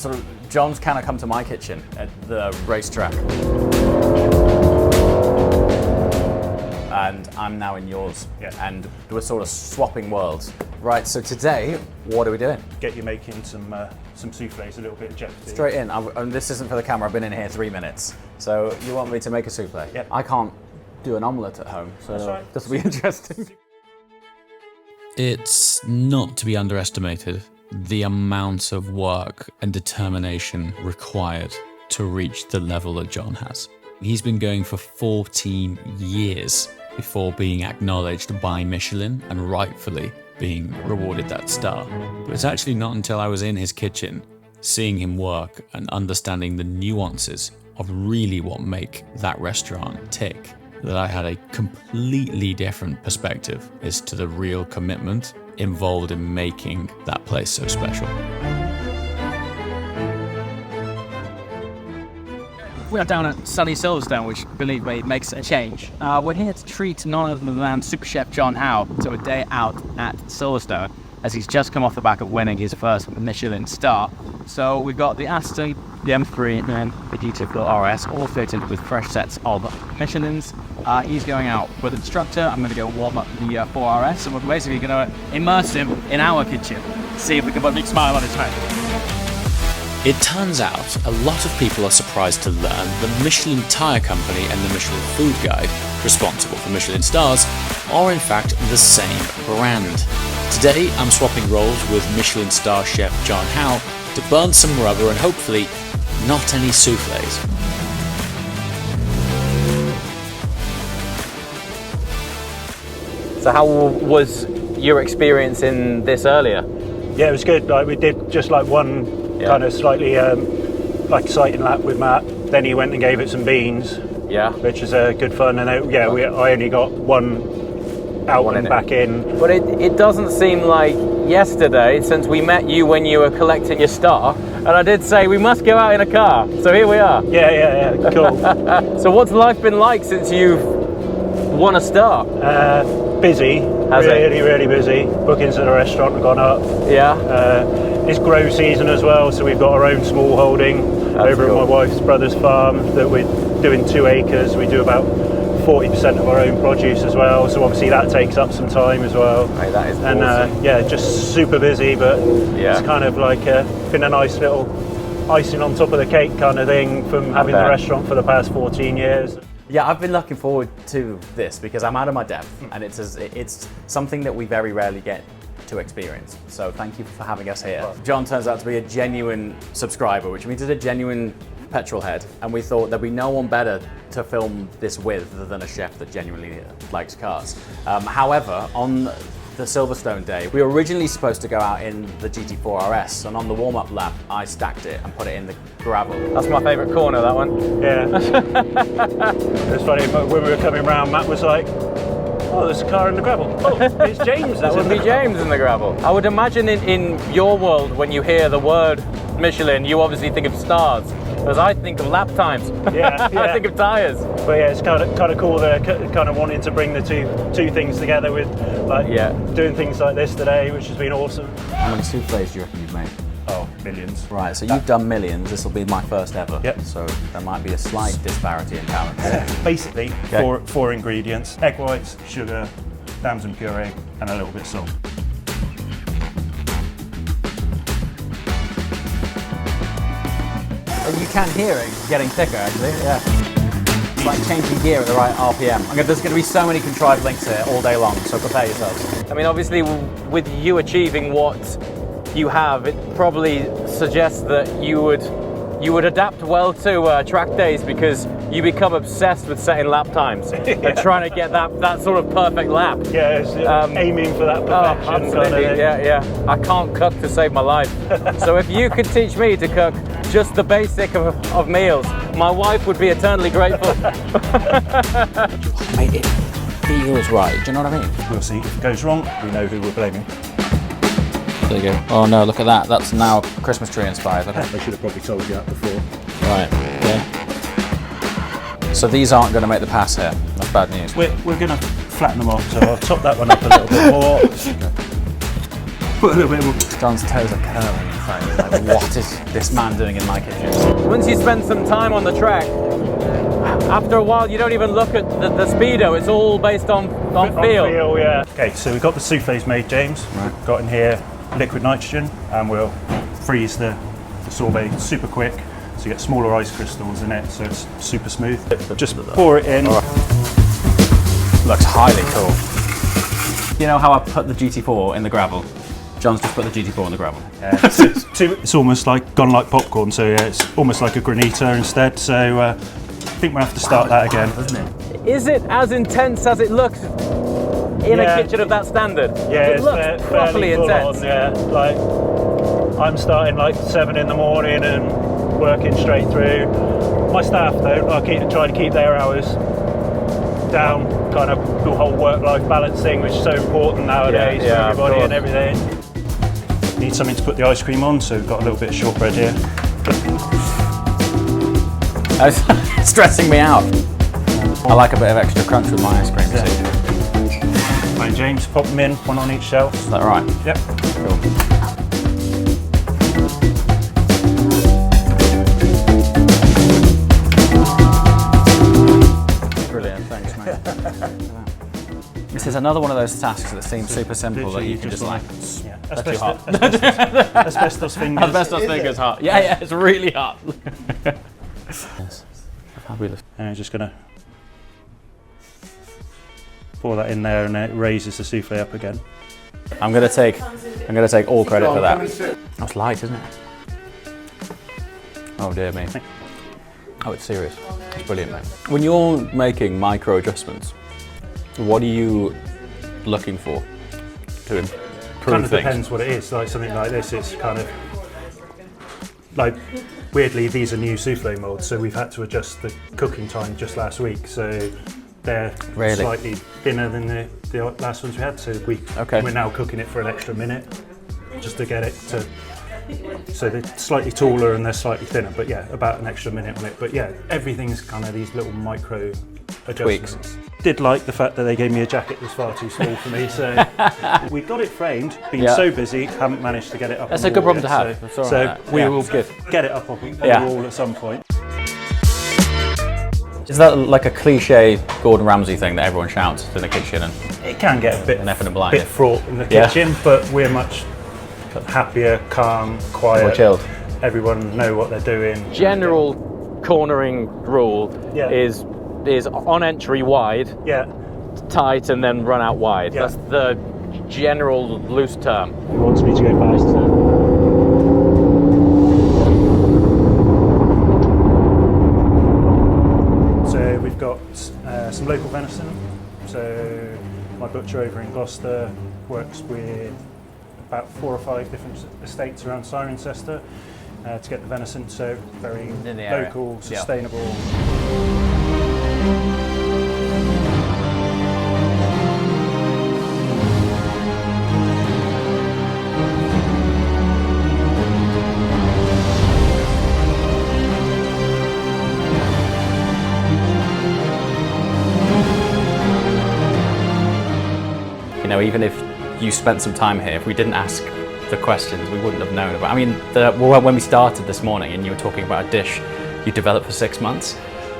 sort of, Jon's kind of come to my kitchen at the racetrack. And I'm now in yours. Yeah. And we're sort of swapping worlds. Right, so today, what are we doing? Get you making some soufflés, a little bit of jeopardy. Straight in, and this isn't for the camera, I've been in here 3 minutes. So you want me to make a soufflé? Yep. I can't do an omelette at home, so That's right. this will be interesting. It's not to be underestimated the amount of work and determination required to reach the level that Jon has. He's been going for 14 years before being acknowledged by Michelin and rightfully being rewarded that star. But it's actually not until I was in his kitchen, seeing him work and understanding the nuances of really what make that restaurant tick, that I had a completely different perspective as to the real commitment involved in making that place so special. We are down at sunny Silverstone, which believe me makes a change. We're here to treat none other than super chef Jon Howe to a day out at Silverstone, as he's just come off the back of winning his first Michelin star. So we've got the Aston, the M3 and the beautiful RS, all fitted with fresh sets of Michelins. He's going out with an instructor. I'm going to go warm up the 4RS, and we're basically going to immerse him in our kitchen, see if we can put a big smile on his face. It turns out a lot of people are surprised to learn the Michelin Tire Company and the Michelin Food Guide, responsible for Michelin stars, are in fact the same brand. Today I'm swapping roles with Michelin star chef Jon Howe to burn some rubber and hopefully not any soufflés. So how was your experience in this earlier? Yeah, it was good. Like, we did just like one kind of slightly like exciting lap with Matt. Then he went and gave it some beans. Yeah. Which was good fun. And I only got one out and back in. But it doesn't seem like yesterday, since we met you when you were collecting your star, and I did say we must go out in a car. So here we are. Yeah, cool. So what's life been like since you've won a star? Busy. Really busy. Bookings at the restaurant have gone up. Yeah. It's grow season as well, so we've got our own small holding over at my wife's brother's farm that we're doing 2 acres. We do about 40% of our own produce as well, so obviously that takes up some time as well. Hey, that is and awesome. just super busy, but it's kind of like been a nice little icing on top of the cake kind of thing from having the restaurant for the past 14 years. Yeah, I've been looking forward to this because I'm out of my depth, and it's something that we very rarely get to experience. So thank you for having us here. Jon turns out to be a genuine subscriber, which means he's a genuine petrol head, and we thought there'd be no one better to film this with than a chef that genuinely likes cars. However, on the Silverstone day, we were originally supposed to go out in the GT4 RS, and on the warm-up lap, I stacked it and put it in the gravel. That's my favourite corner, that one. Yeah. It's funny, when we were coming round, Matt was like, oh, there's a car in the gravel. Oh, it's James. That would be James in the gravel. I would imagine in your world, when you hear the word Michelin, you obviously think of stars, whereas I think of lap times. Yeah. I think of tyres. But yeah, it's kind of cool. They're kind of wanting to bring the two things together with doing things like this today, which has been awesome. How many soufflés do you reckon you've made? Oh, millions. Right, so you've done millions. This will be my first ever. Yep. So there might be a slight disparity in talent. Basically, four ingredients: egg whites, sugar, damson puree, and a little bit of salt. You can hear it getting thicker, actually. Yeah. It's like changing gear at the right RPM. There's going to be so many contrived links here all day long, so prepare yourselves. I mean, obviously, with you achieving what you have, it probably suggests that you would adapt well to track days, because you become obsessed with setting lap times and trying to get that sort of perfect lap. Yeah, it's, aiming for that perfection. Oh, absolutely. Kind of yeah. I can't cook to save my life. So if you could teach me to cook just the basic of meals, my wife would be eternally grateful. Mate, it feels right. Do you know what I mean? We'll see. If it goes wrong, we know who we're blaming. There you go. Oh no, look at that. That's now Christmas tree inspired. I should have probably told you that before. Right, okay. So these aren't going to make the pass here. That's bad news. We're going to flatten them off, so I'll top that one up a little bit more. Put a little bit more. Jon's toes are curling. Like, what is this man doing in my kitchen? Once you spend some time on the track, after a while you don't even look at the speedo, it's all based on feel. Yeah. Okay, so we've got the souffles made, James. Right. We've got in here liquid nitrogen, and we'll freeze the sorbet super quick, so you get smaller ice crystals in it, so it's super smooth. Just pour it in. Looks highly cool. You know how I put the GT4 in the gravel? John's just put the GT4 in the gravel. It's almost like gone like popcorn, so yeah, it's almost like a granita instead, so I think we'll have to start that again. Is it as intense as it looks in a kitchen of that standard? Yeah, it looks properly intense. On, yeah, like I'm starting like 7 in the morning and working straight through. My staff though, I try to keep their hours down, kind of the whole work-life balance thing, which is so important nowadays for everybody and everything. Need something to put the ice cream on, so we've got a little bit of shortbread here. That's stressing me out. I like a bit of extra crunch with my ice cream too. Right, James, pop them in, one on each shelf. Is that right? Yep. Cool. Brilliant, thanks mate. This is another one of those tasks that seems super simple that you can just like, that's too hot. Asbestos fingers. Asbestos fingers hot. Yeah, it's really hot. Yes, fabulous. And I'm just gonna pour that in there, and then it raises the souffle up again. I'm gonna take all credit for that. That's light, isn't it? Oh dear me. Oh, it's serious. It's brilliant, mate. When you're making micro adjustments, what are you looking for to improve Kind of things? depends what it is. Like something like this, it's kind of like, weirdly, these are new souffle molds, so we've had to adjust the cooking time just last week. So they're slightly thinner than the last ones we had. So we're now cooking it for an extra minute just to get it to. So they're slightly taller and they're slightly thinner, but yeah, about an extra minute on it. But yeah, everything's kind of these little micro adjustments. Tweaks. Did like the fact that they gave me a jacket that was far too small for me, so we got it framed. Been so busy, haven't managed to get it up. That's on a the good wall problem to yet, have. So we will get it up on the wall at some point. Is that like a cliche Gordon Ramsay thing that everyone shouts in the kitchen? And It can get a bit fraught in the kitchen, but we're much happier, calm, quiet. more chilled. Everyone know what they're doing. General cornering rule is on entry wide, tight, and then run out wide. That's the general loose term. He wants me to go past. So we've got some local venison. So my butcher over in Gloucester works with about 4 or 5 different estates around Cirencester to get the venison. So very local, sustainable. You know, even if you spent some time here, if we didn't ask the questions, we wouldn't have known about. I mean, when we started this morning and you were talking about a dish you developed for 6 months,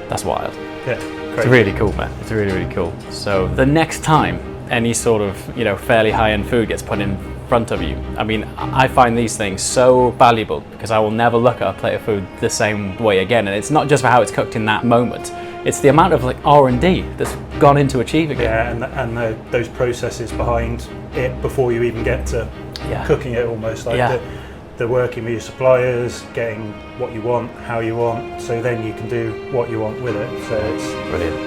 that's wild. Yeah, it's really cool, man. It's really, really cool. So the next time any sort of, you know, fairly high-end food gets put in front of you, I mean, I find these things so valuable because I will never look at a plate of food the same way again. And it's not just for how it's cooked in that moment. It's the amount of like R&D that's gone into achieving it. Yeah, and those processes behind it before you even get to cooking it, almost like the working with your suppliers, getting what you want, how you want, so then you can do what you want with it. So it's brilliant.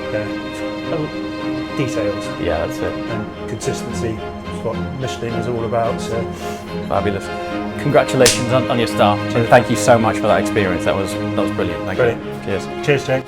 Details. Yeah, that's it. And consistency is what Michelin is all about. So fabulous. Congratulations on your start. And thank you so much for that experience. That was brilliant. Thank you. Cheers. Cheers, Jake.